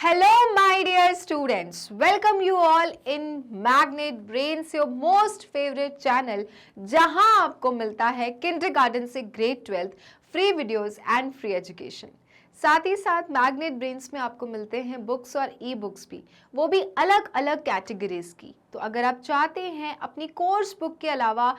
Hello, my dear students. Welcome you all in Magnet Brains, your most favorite channel, जहां आपको मिलता है kindergarten से grade 12 free videos and free education. साथ ही साथ मैग्नेट ब्रेन्स में आपको मिलते हैं बुक्स और ई बुक्स भी, वो भी अलग अलग कैटेगरीज की। तो अगर आप चाहते हैं अपनी कोर्स बुक के अलावा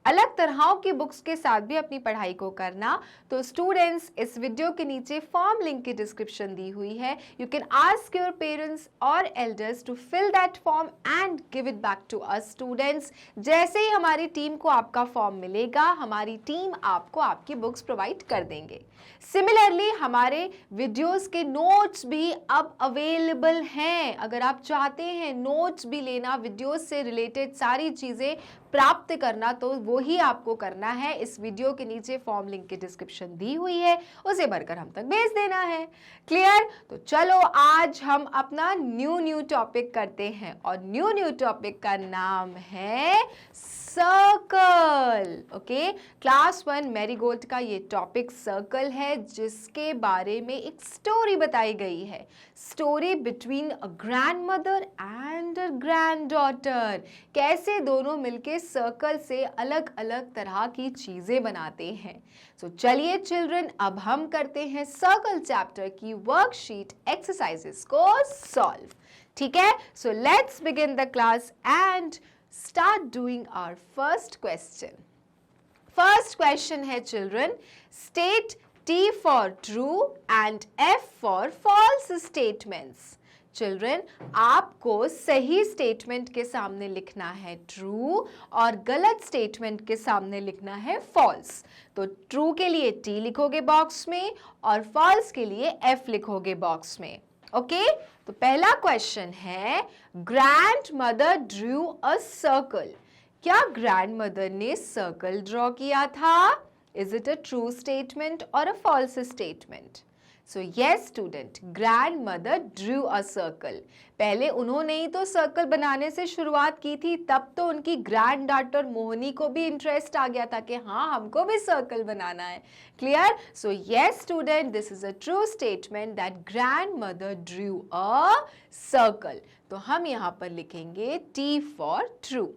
अलग तरहों की बुक्स के साथ भी अपनी पढ़ाई को करना, तो स्टूडेंट्स इस वीडियो के नीचे फॉर्म लिंक की डिस्क्रिप्शन दी हुई है। You can ask your parents और elders to fill that form and give it back to us students. जैसे ही हमारी टीम को आपका फॉर्म मिलेगा, हमारी टीम आपको आपकी बुक्स प्रोवाइड कर देंगे। सिमिलरली हमारे वीडियोस के नोट्स भी अब अवेलेबल हैं। अगर आप चाहते हैं नोट्स भी लेना, वीडियोस से रिलेटेड सारी चीज़ें प्राप्त करना, तो वो ही आपको करना है। इस वीडियो के नीचे फॉर्म लिंक की डिस्क्रिप्शन दी हुई है, उसे भरकर हम तक भेज देना है। क्लियर? तो चलो आज हम अपना न्यू टॉपिक करते हैं और न्यू टॉपिक का नाम है सर्कल। ओके, क्लास 1 मैरीगोल्ड का ये टॉपिक सर्कल है, जिसके बारे में एक स्टोरी बताई गई है। Story between a grandmother and a granddaughter. कैसे दोनों मिलके सर्कल से अलग अलग तरह की चीजें बनाते हैं। सो चलिए चिल्ड्रन, अब हम करते हैं सर्कल चैप्टर की वर्कशीट एक्सरसाइजेस को सॉल्व। ठीक है, so let's begin the class and start doing our first question. First question है children, state T for true and F for false statements. Children, आपको सही स्टेटमेंट के सामने लिखना है ट्रू और गलत स्टेटमेंट के सामने लिखना है फॉल्स। तो ट्रू के लिए T लिखोगे बॉक्स में और फॉल्स के लिए F लिखोगे बॉक्स में। ओके, तो पहला क्वेश्चन है, grandmother drew a circle. क्या ग्रैंड मदर ने सर्कल ड्रॉ किया था? Is it a true statement और a false statement? So yes student, grandmother drew a circle. पहले उन्होंने ही तो सर्कल बनाने से शुरुआत की थी, तब तो उनकी ग्रैंड डॉटर मोहिनी को भी इंटरेस्ट आ गया था कि हाँ, हमको भी सर्कल बनाना है। Clear? So yes student, this is a true statement that grand mother drew a circle. तो हम यहाँ पर लिखेंगे T for true.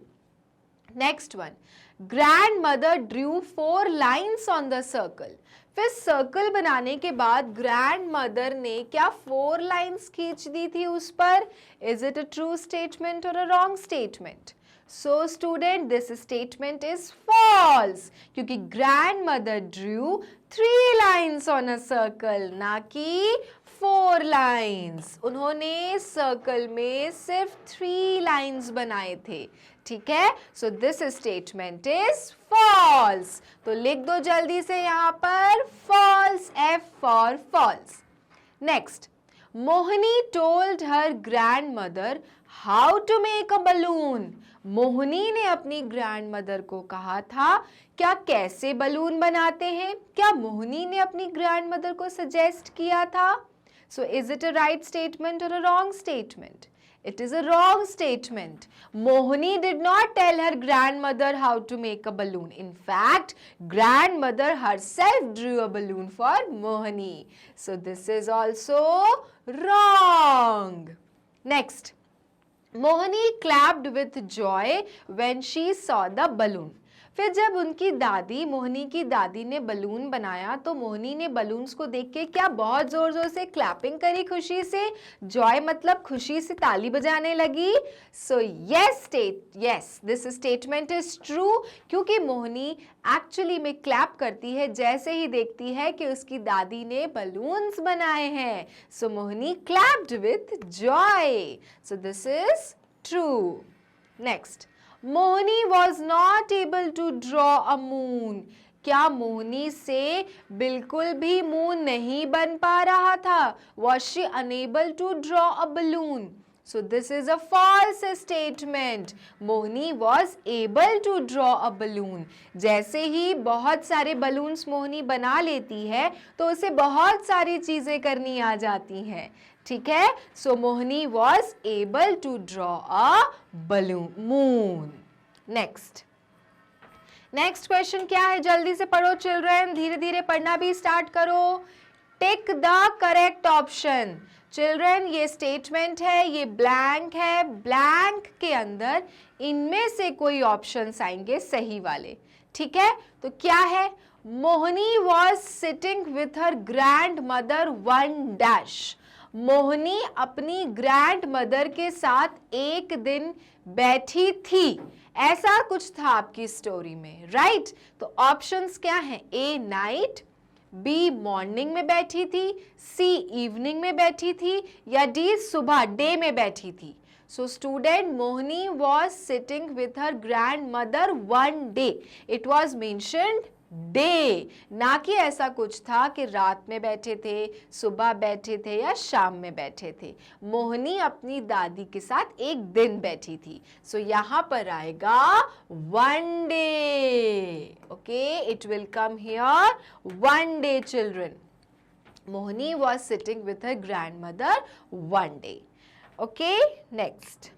Next one, grand mother Drew 4 lines on the circle. फिर सर्कल बनाने के बाद ग्रैंड मदर ने क्या 4 लाइन्स खींच दी थी उस पर? Is it a true statement और a wrong statement? So student, this statement is false, क्योंकि grandmother drew 3 lines on a circle, ना कि 4 लाइन्स। उन्होंने सर्कल में सिर्फ 3 लाइन्स बनाए थे। ठीक है, so this statement is false. तो लिख दो जल्दी से यहाँ पर false, F for false. Next, Mohini told her grandmother how to make a balloon. Mohini ने अपनी ग्रैंड मदर को कहा था क्या कैसे बलून बनाते हैं? क्या मोहिनी ने अपनी ग्रैंड मदर को सजेस्ट किया था? So is it a right statement और a wrong statement? It is a wrong statement. Mohini did not tell her grandmother how to make a balloon. In fact, grandmother herself drew a balloon for Mohini. So this is also wrong. Next, Mohini clapped with joy when she saw the balloon. फिर जब उनकी दादी, मोहिनी की दादी ने balloon बनाया, तो मोहिनी ने बलून्स को देख के क्या बहुत जोर जोर से क्लैपिंग करी खुशी से। जॉय मतलब खुशी से ताली बजाने लगी। So yes, this statement is true, क्योंकि मोहिनी एक्चुअली में क्लैप करती है जैसे ही देखती है कि उसकी दादी ने बलून्स बनाए हैं। So Mohini clapped with joy. So this is true. Next, Mohini was not able to draw a moon. क्या मोहिनी से बिल्कुल भी मून नहीं बन पा रहा था? Was she unable to draw a balloon? So this is a false statement. Mohini was able to draw a balloon. जैसे ही बहुत सारे बलून्स मोहिनी बना लेती है, तो उसे बहुत सारी चीजें करनी आ जाती हैं। ठीक है, so Mohini was able to draw a balloon moon. Next question क्या है? जल्दी से पढ़ो चिल्ड्रन, धीरे धीरे पढ़ना भी स्टार्ट करो। Tick the correct option. Children ये स्टेटमेंट है, ये ब्लैंक है, ब्लैंक के अंदर इनमें से कोई ऑप्शंस आएंगे सही वाले, ठीक है। तो क्या है, Mohini was sitting with her grand mother one dash. Mohini अपनी ग्रैंड मदर के साथ एक दिन बैठी थी, ऐसा कुछ था आपकी स्टोरी में, राइट। तो ऑप्शंस क्या हैं, ए नाइट, बी मॉर्निंग में बैठी थी, सी इवनिंग में बैठी थी, या डी सुबह डे में बैठी थी। So student, Mohini was sitting with her grand mother one day. It was mentioned day, ना कि ऐसा कुछ था कि रात में बैठे थे, सुबह बैठे थे या शाम में बैठे थे। मोहिनी अपनी दादी के साथ एक दिन बैठी थी। सो यहां पर आएगा one day, okay, it will come here one day children. Mohini was sitting with her grand mother one day, okay. Next,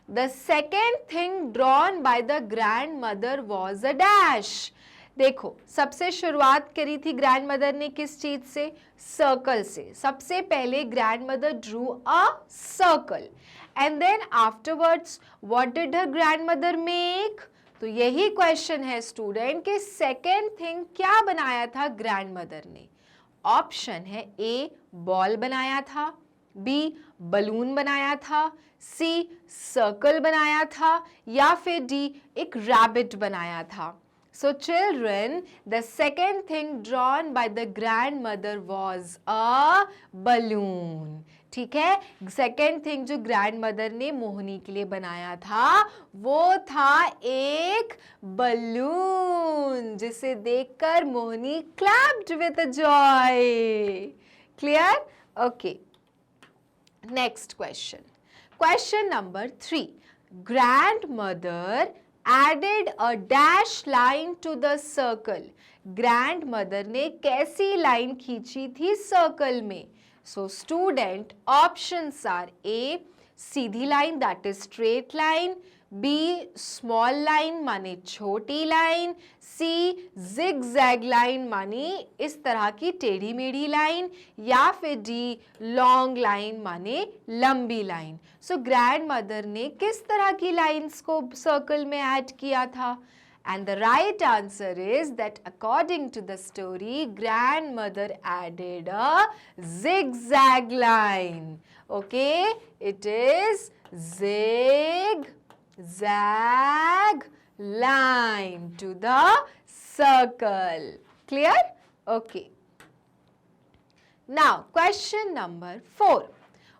The second thing drawn by the grandmother was a dash. देखो, सबसे शुरुआत करी थी ग्रैंडमदर ने किस चीज से, circle से। सबसे पहले grandmother drew a circle and then afterwards what did her grandmother make. तो यही क्वेश्चन है स्टूडेंट के सेकेंड थिंग क्या बनाया था ग्रैंडमदर ने। ऑप्शन है ए बॉल बनाया था, बी बलून बनाया था, सी सर्कल बनाया था, या फिर डी एक रैबिट बनाया था। So children, the second thing drawn by the grandmother was a balloon, ठीक है। सेकेंड थिंग जो ग्रैंडमदर ने मोहिनी के लिए बनाया था वो था एक बलून, जिसे देखकर Mohini clapped with Joy. Clear, okay. Next question. Question number 3. Grandmother added a dash line to the circle. Grandmother ने कैसी लाइन खींची थी सर्कल में। So student, options are A Sidhi line that is straight line, B small line माने छोटी line, C zigzag line माने इस तरह की टेढ़ी मेढ़ी लाइन, या फिर D लॉन्ग लाइन माने लंबी लाइन। सो ग्रैंडमदर ने किस तरह की लाइंस को सर्कल में ऐड किया था? And the right answer is that according to the story, grandmother added a zigzag line. Okay, it is zigzag line to the circle. Clear? Okay. Now, question number 4.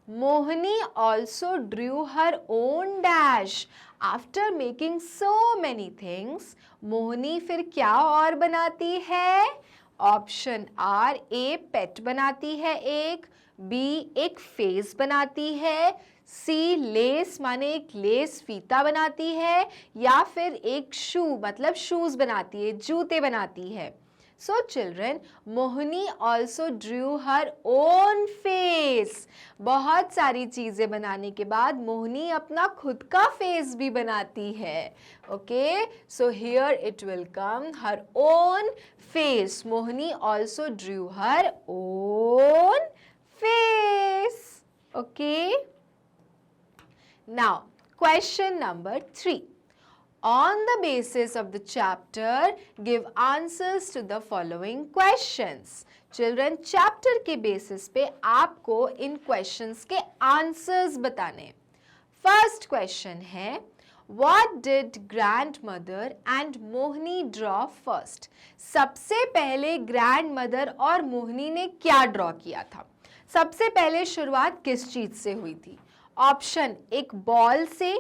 Mohini also drew her own dash. After making so many things, Mohini फिर क्या और बनाती है? Option are, ए पेट बनाती है एक, B एक face बनाती है, सी लेस माने एक लेस फीता बनाती है, या फिर एक शू मतलब शूज बनाती है, जूते बनाती है। So children, Mohini also drew her own face. बहुत सारी चीजें बनाने के बाद मोहिनी अपना खुद का फेस भी बनाती है। Okay, so here it will come her own face. Mohini also drew her own face. Okay. Now, question number 3. On the basis of the chapter, give answers to the following questions. Children, chapter के basis पे आपको इन questions के answers बताने। First question है, What did grandmother and Mohini draw first? सबसे पहले grandmother और मोहिनी ने क्या draw किया था? सबसे पहले शुरुआत किस चीज से हुई थी? ऑप्शन एक बॉल से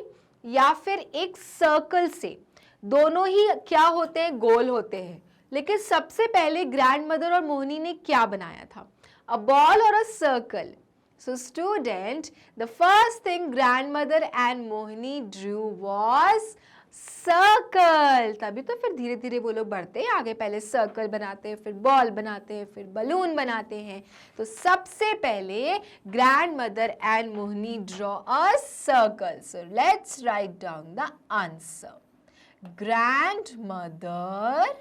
या फिर एक सर्कल से। दोनों ही क्या होते हैं? गोल होते हैं। लेकिन सबसे पहले ग्रैंडमदर और मोहिनी ने क्या बनाया था? अ बॉल और अ circle. So student, the first thing grandmother and Mohini Drew was circle. तभी तो फिर धीरे धीरे वो लोग बढ़ते हैं आगे, पहले सर्कल बनाते हैं, फिर बॉल बनाते हैं, फिर बलून बनाते हैं। तो सबसे पहले grandmother and Mohini draw a circle. So let's write down the answer. Grandmother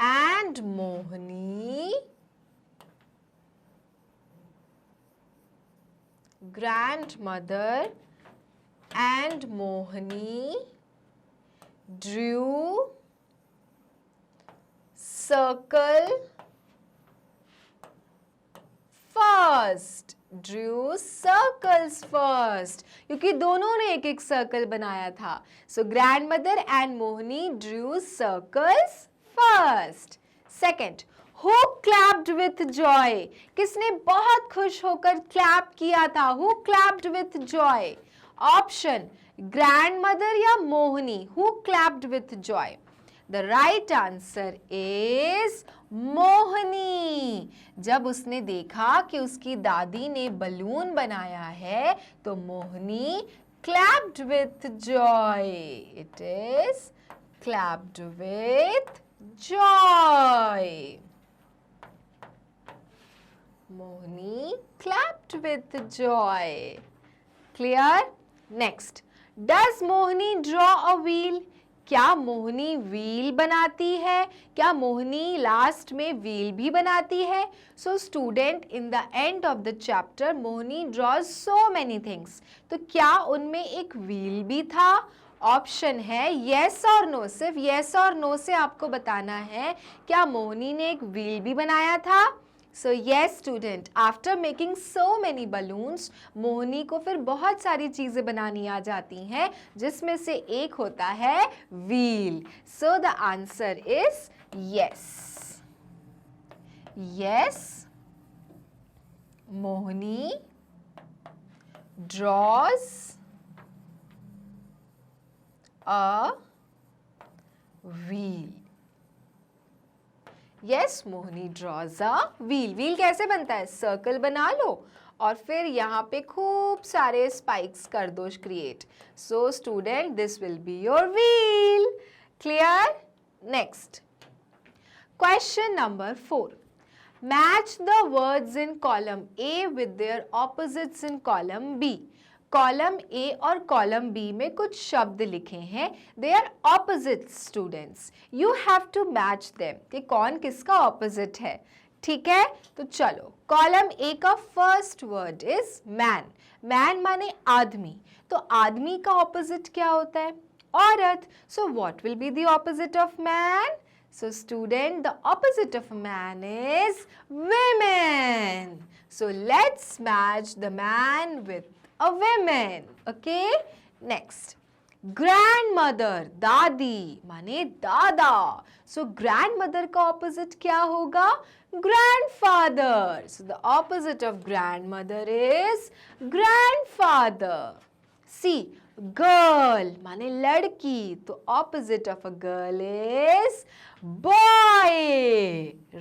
and Mohini grandmother and Mohini drew circle first. Drew circles first. क्योंकि दोनों ने एक एक सर्कल बनाया था. So grandmother and Mohini drew circles first. Second, who clapped with joy? किसने बहुत खुश होकर clap किया था? Who clapped with joy? Option, grandmother या Mohini. Who clapped with joy? The right answer is मोहनी. जब उसने देखा कि उसकी दादी ने बलून बनाया है तो मोहनी clapped with joy. It is clapped with joy. Mohini clapped with joy. Clear? Next. Does Mohini draw a wheel? क्या मोहिनी व्हील बनाती है? क्या मोहिनी लास्ट में व्हील भी बनाती है? So student, in the end of the chapter Mohini draws so many things. तो क्या उनमें एक व्हील भी था? ऑप्शन है येस और नो. सिर्फ येस और नो से आपको बताना है क्या मोहिनी ने एक व्हील भी बनाया था. So yes student, after making so many balloons, मोहनी को फिर बहुत सारी चीजें बनानी आ जाती हैं जिसमें से एक होता है wheel. So the answer is yes. Yes, Mohini draws a wheel. Yes, Mohini draws a wheel. Wheel कैसे बनता है? सर्कल बना लो और फिर यहाँ पे खूब सारे स्पाइक्स कर दो create. So student, this will be your wheel. Clear? Next question number 4. Match the words in column a with their opposites in column b. Column a और कॉलम बी में कुछ शब्द लिखे हैं. They are opposite students. You have to match them कि कौन किसका opposite है. ठीक है, तो चलो. कॉलम ए का first word is man. Man माने आदमी. तो आदमी का ऑपोजिट क्या होता है? औरत. So what will be the opposite of man? So student, the opposite of man is women. So let's match the man with a woman. Okay? Next. Grandmother, दादी माने दादा. So grandmother का opposite क्या होगा? Grandfather. So the opposite of grandmother is grandfather. See, girl माने लड़की. तो opposite of a girl is boy.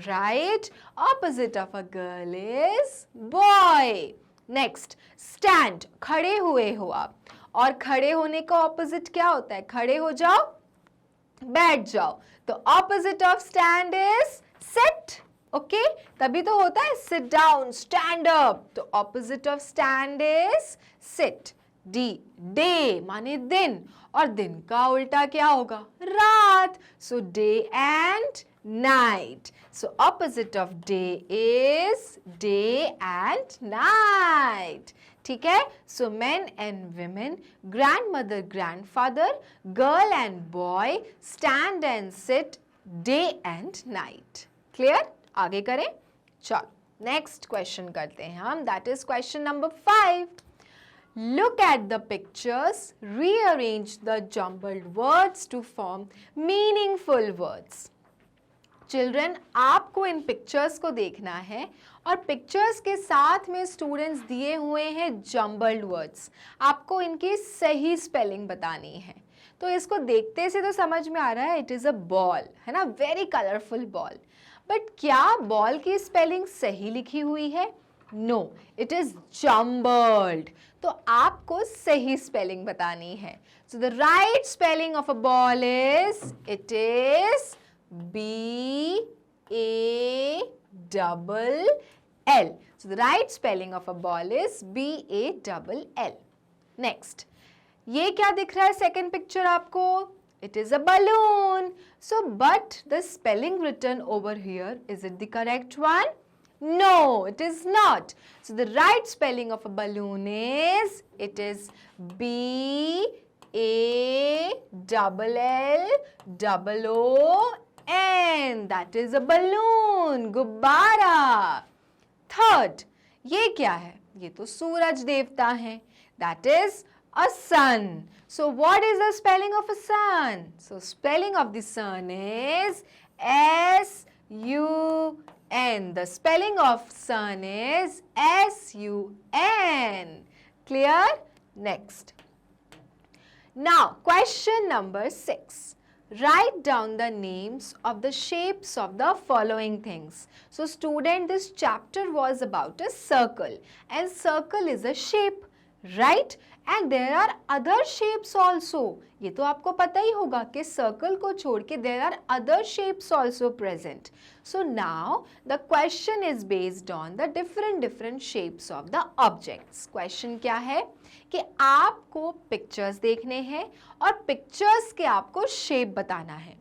Right? Opposite of a girl is boy. Next, stand. खड़े हुए हो आप. और खड़े होने का opposite क्या होता है? खड़े हो जाओ, बैठ जाओ. तो opposite of stand is sit. Okay? तभी तो होता है sit down, stand up. तो opposite of stand is sit. D, day माने दिन. और दिन का उल्टा क्या होगा? रात. So day and night. So opposite of day is day and night. ठीक है? So men and women, grandmother, grandfather, girl and boy, stand and sit, day and night. Clear? आगे करें? चलो नेक्स्ट क्वेश्चन करते हैं हम. That is question number 5. Look at the pictures, rearrange the jumbled words to form meaningful words. Children, आपको इन pictures को देखना है और पिक्चर्स के साथ में स्टूडेंट्स दिए हुए हैं जम्बल्ड वर्ड्स. आपको इनकी सही स्पेलिंग बतानी है. तो इसको देखते से तो समझ में आ रहा है इट इज़ अ बॉल, है ना, वेरी कलरफुल बॉल. बट क्या बॉल की स्पेलिंग सही लिखी हुई है? No, it is jumbled. तो आपको सही स्पेलिंग बतानी है. So the right spelling of a ball is, it is B-A-double-L. So the right spelling of a ball is B-A-double-L. Next, ये क्या दिख रहा है सेकेंड पिक्चर आपको? It is a balloon. So, but the spelling written over here, is it the correct one? No, it is not. So the right spelling of a balloon is, it is BALLOON. That is a balloon, गुब्बारा. Third, ये क्या है? ये तो सूरज देवता है. That is a sun. So what is the spelling of a sun? So spelling of the sun is S-U-N. The spelling of sun is S-U-N. Clear? Next. Now, question number 6. Write down the names of the shapes of the following things. So student, this chapter was about a circle, and circle is a shape, right? And there are other shapes also. ये तो आपको पता ही होगा कि circle को छोड़ के there are other shapes also present. So now the question is based on the different shapes of the objects. Question क्या है कि आपको pictures देखने हैं और pictures के आपको shape बताना है.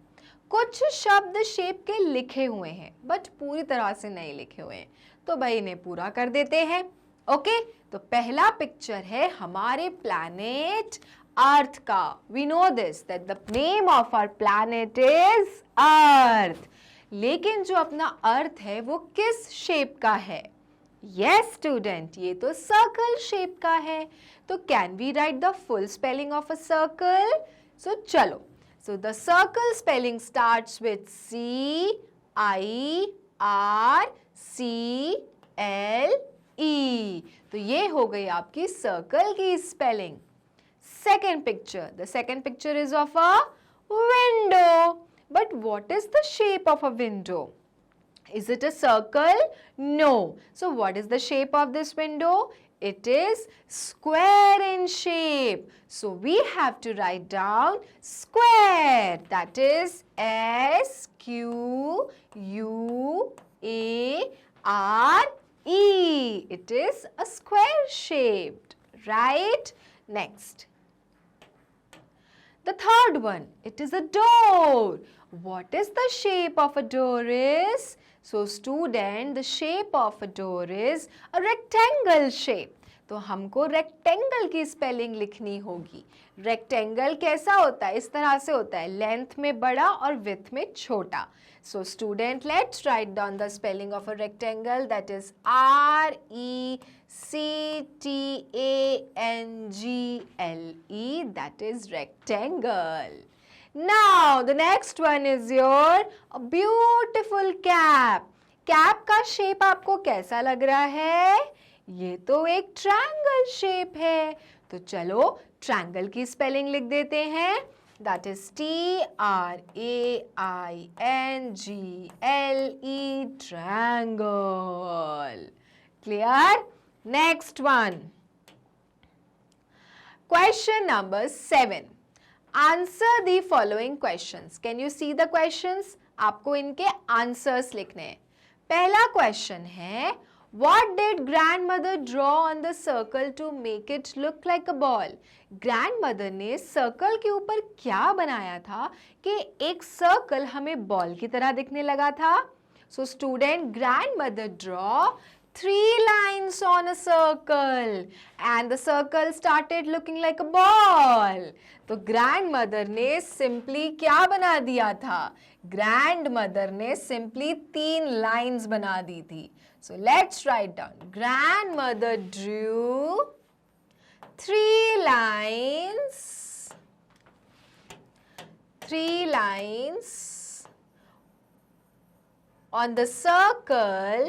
कुछ शब्द शेप के लिखे हुए हैं बट पूरी तरह से नहीं लिखे हुए हैं, तो भाई इन्हें पूरा कर देते हैं. ओके, तो पहला पिक्चर है हमारे प्लैनेट अर्थ का. We know this that the name of our planet is Earth. लेकिन जो अपना अर्थ है वो किस शेप का है? यस स्टूडेंट, ये तो सर्कल शेप का है. तो can we write the full spelling of a circle? So चलो. So the circle spelling starts with C-I-R-C-L-E. तो ये हो गई आपकी सर्कल की spelling. Second picture. The second picture is of a window. But what is the shape of a window? Is it a circle? No. So what is the shape of this window? It is square in shape. So we have to write down square. That is S-Q-U-A-R-E. It is a square shaped, right? Next. The third one, it is a door. What is the shape of a door is? So student, the shape of a door is a rectangle shape. तो हमको rectangle की spelling लिखनी होगी. Rectangle कैसा होता है? इस तरह से होता है, लेंथ में बड़ा और विड्थ में छोटा. So student, let's write down the spelling of a rectangle. That is R-E-C-T-A-N-G-L-E. That is rectangle. Now the next one is your a beautiful cap. Cap का शेप आपको कैसा लग रहा है? ये तो एक ट्रायंगल शेप है. तो चलो ट्रायंगल की स्पेलिंग लिख देते हैं. That is T-R-A-I-N-G-L-E, triangle. Clear? Next one. Question number 7. Answer the following questions. Can you see the questions? आपको इनके आंसर्स लिखने हैं. पहला क्वेश्चन है, What did grandmother draw on the circle to make it look like a ball? Grandmother ने circle के ऊपर क्या बनाया था कि एक सर्कल हमें बॉल की तरह दिखने लगा था? So student, grandmother draw 3 lines on a circle and the circle started looking like a ball. तो grandmother ने simply क्या बना दिया था? Grandmother ने simply 3 lines बना दी थी. So let's write down. Grandmother drew 3 lines. 3 lines on the circle.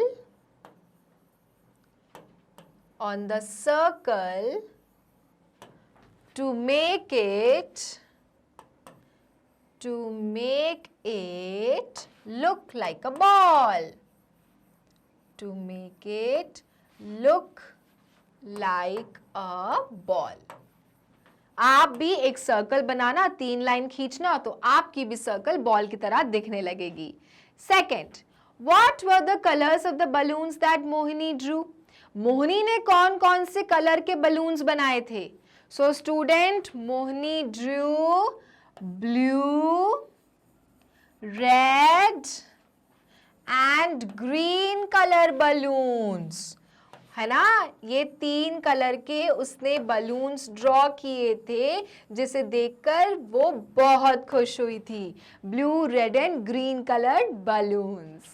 On the circle to make it look like a ball. To make it look like a ball. आप भी एक circle बनाना, 3 line खींचना, तो आपकी भी circle ball की तरह दिखने लगेगी. Second, what were the colors of the balloons that Mohini drew? Mohini ने कौन कौन से कलर के बलून्स बनाए थे? So student, Mohini drew blue, red and green color balloons, है ना। ये 3 कलर के उसने बलून्स ड्रॉ किए थे जिसे देखकर वो बहुत खुश हुई थी। Blue, red and green coloured balloons.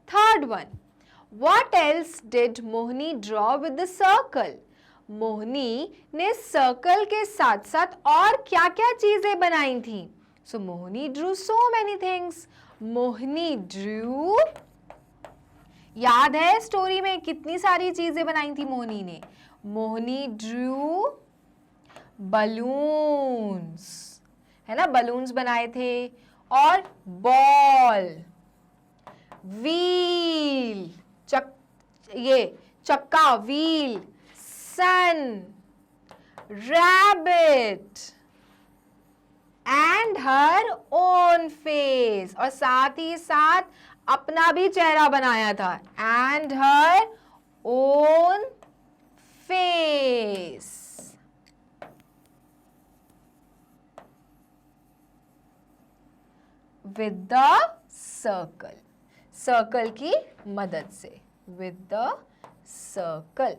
Third one, what else did Mohini draw with the circle? Mohini ने सर्कल के साथ साथ और क्या क्या चीजें बनाई थी? So Mohini drew so many things. Mohini drew, याद है स्टोरी में कितनी सारी चीजें बनाई थी मोहिनी ने? मोहिनी ड्रू बलून्स, है ना, बलून्स बनाए थे, और बॉल, व्हील, ये चक्का, wheel, sun, rabbit and her own face, और साथ ही साथ अपना भी चेहरा बनाया था, and her own face. With the circle, circle की मदद से, विद द सर्कल।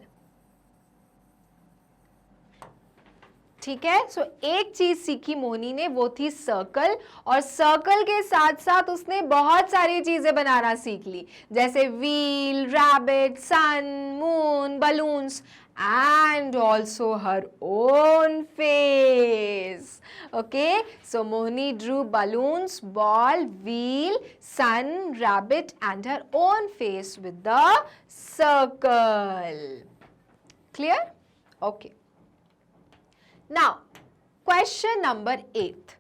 ठीक है, सो एक चीज सीखी मोहिनी ने, वो थी सर्कल, और सर्कल के साथ साथ उसने बहुत सारी चीजें बनाना सीख ली, जैसे wheel, rabbit, sun, moon, balloons and also her own face. Okay, so Mohini drew balloons, ball, wheel, sun, rabbit and her own face with the circle. Clear? Okay. Now, question number 8.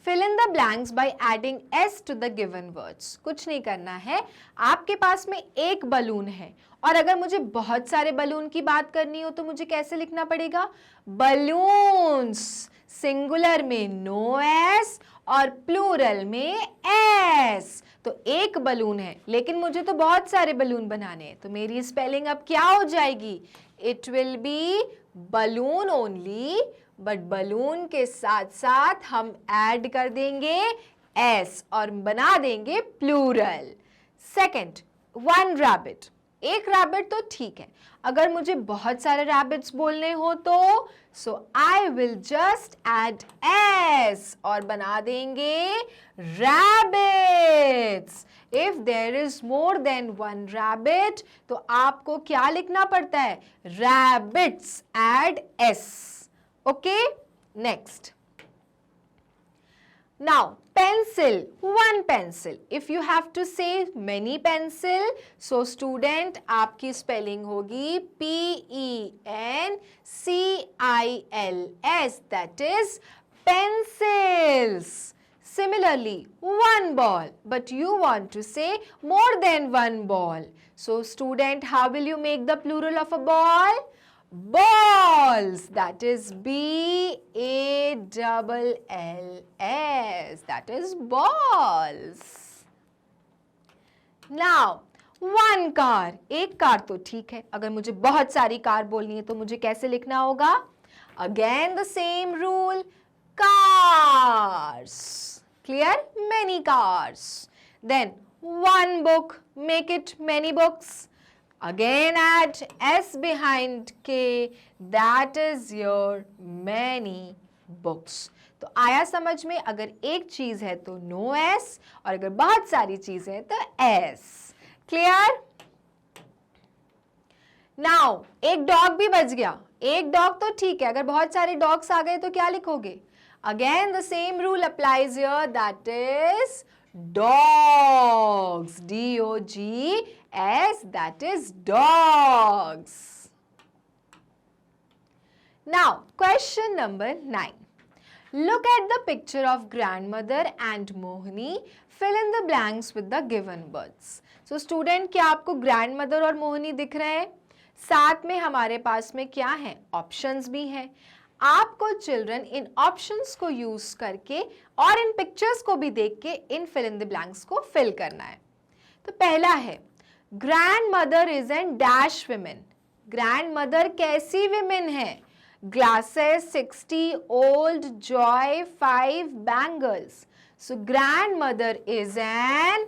Fill in the blanks by adding S to the given words. कुछ नहीं करना है, आपके पास में एक balloon है, और अगर मुझे बहुत सारे बलून की बात करनी हो तो मुझे कैसे लिखना पड़ेगा? बलून्स, सिंगुलर में नो एस और प्लूरल में एस। तो एक बलून है, लेकिन मुझे तो बहुत सारे बलून बनाने हैं, तो मेरी स्पेलिंग अब क्या हो जाएगी? It will be balloon only, but balloon के साथ साथ हम ऐड कर देंगे एस और बना देंगे प्लूरल। सेकंड, वन रैबिट, एक रैबिट तो ठीक है, अगर मुझे बहुत सारे रैबिट्स बोलने हो तो so I will just add s और बना देंगे rabbits. If there is more than one rabbit तो आपको क्या लिखना पड़ता है? Rabbits, add s. Okay, next. Now, pencil, one pencil. If you have to say many pencil, so student आपकी spelling होगी P-E-N-C-I-L-S, that is pencils. Similarly, one ball, but you want to say more than one ball. So student, how will you make the plural of a ball? Balls, that is B-A-L-L-S, that is balls. Now, one car, एक car तो ठीक है, अगर मुझे बहुत सारी car बोलनी है तो मुझे कैसे लिखना होगा? Again the same rule, cars. Clear? Many cars. Then one book, make it many books. Again add S behind K, that is your many books. तो आया समझ में? अगर एक चीज है तो नो एस, और अगर बहुत सारी चीजें हैं तो एस। क्लियर? नाउ एक डॉग भी बच गया, एक डॉग तो ठीक है, अगर बहुत सारे डॉग्स आ गए तो क्या लिखोगे? Again the same rule applies here, that is dogs, D-O-G-S, that is dogs. Now, question number 9. Look at the picture of grandmother and Mohini. Fill in the blanks with the given words. So, student, क्या आपको grandmother और मोहिनी दिख रहे हैं? साथ में हमारे पास में क्या है? Options भी हैं। आपको चिल्ड्रन इन ऑप्शंस को यूज करके और इन पिक्चर्स को भी देख के इन फिल इन द ब्लैंक्स को फिल करना है। तो पहला है, grand mother is an dash women. Grand mother कैसी विमेन है? Glasses 60, old, Joy 5, bangles. So grand mother is an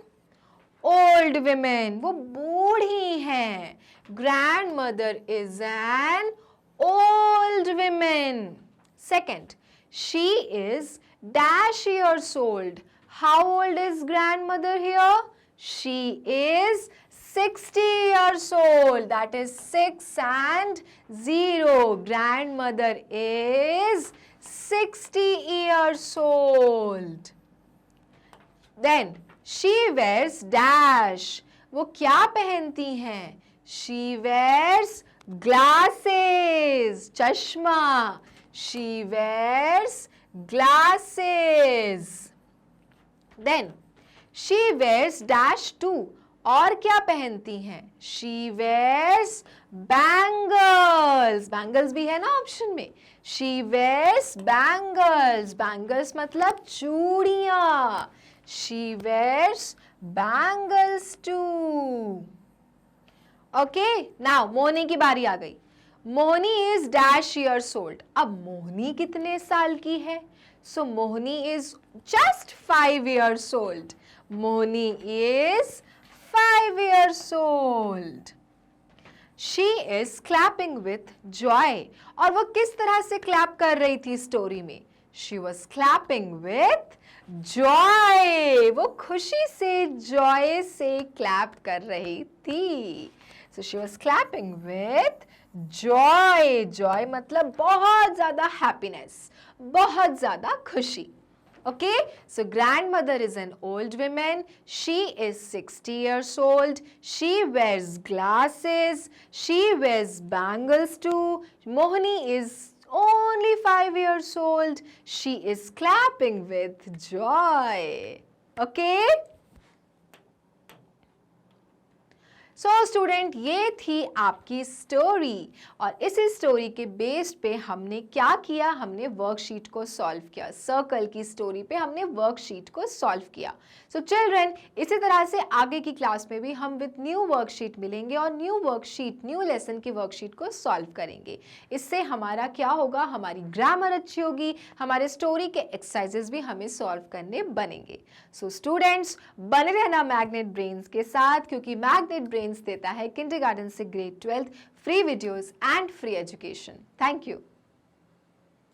old women, वो बूढ़ी हैं. Grandmother is an old woman. Second, she is dash years old. How old is grandmother here? She is 60 years old. That is 6 and 0. Grandmother is 60 years old. Then she wears dash. वो क्या पहनती हैं? She wears glasses. चश्मा. She wears glasses. Then she wears dash too. और क्या पहनती हैं? She wears bangles. Bangles भी है ना ऑप्शन में. She wears bangles. Bangles मतलब चूड़ियां. She wears bangles too. Okay, now मोहनी की बारी आ गई. मोहनी is dash years old. अब मोहनी कितने साल की है? So Mohini is just 5 years old. Mohini is 5 years old. She is clapping with joy. और वो किस तरह से क्लैप कर रही थी स्टोरी में? She was clapping with joy. वो खुशी से, joy से क्लैप कर रही थी. So she was clapping with joy. Joy मतलब बहुत ज़्यादा happiness, बहुत ज़्यादा खुशी. Okay, so grandmother is an old woman. She is 60 years old. She wears glasses. She wears bangles too. Mohini is only 5 years old. She is clapping with joy. Okay? So student, ये थी आपकी story और इसी story के based पे हमने क्या किया? हमने वर्कशीट को सॉल्व किया. सर्कल की स्टोरी पे हमने वर्कशीट को सॉल्व किया. सो चिल्ड्रन, इसी तरह से आगे की क्लास में भी हम विद न्यू वर्कशीट मिलेंगे और न्यू वर्कशीट, न्यू लेसन की वर्कशीट को सॉल्व करेंगे. इससे हमारा क्या होगा? हमारी ग्रामर अच्छी होगी, हमारे स्टोरी के एक्सरसाइजेस भी हमें सॉल्व करने बनेंगे. सो स्टूडेंट्स, बने रहना मैग्नेट ब्रेन्स के साथ, क्योंकि मैग्नेट ब्रेन्स देता है किंडरगार्टन से grade 12 free videos and free education. Thank you.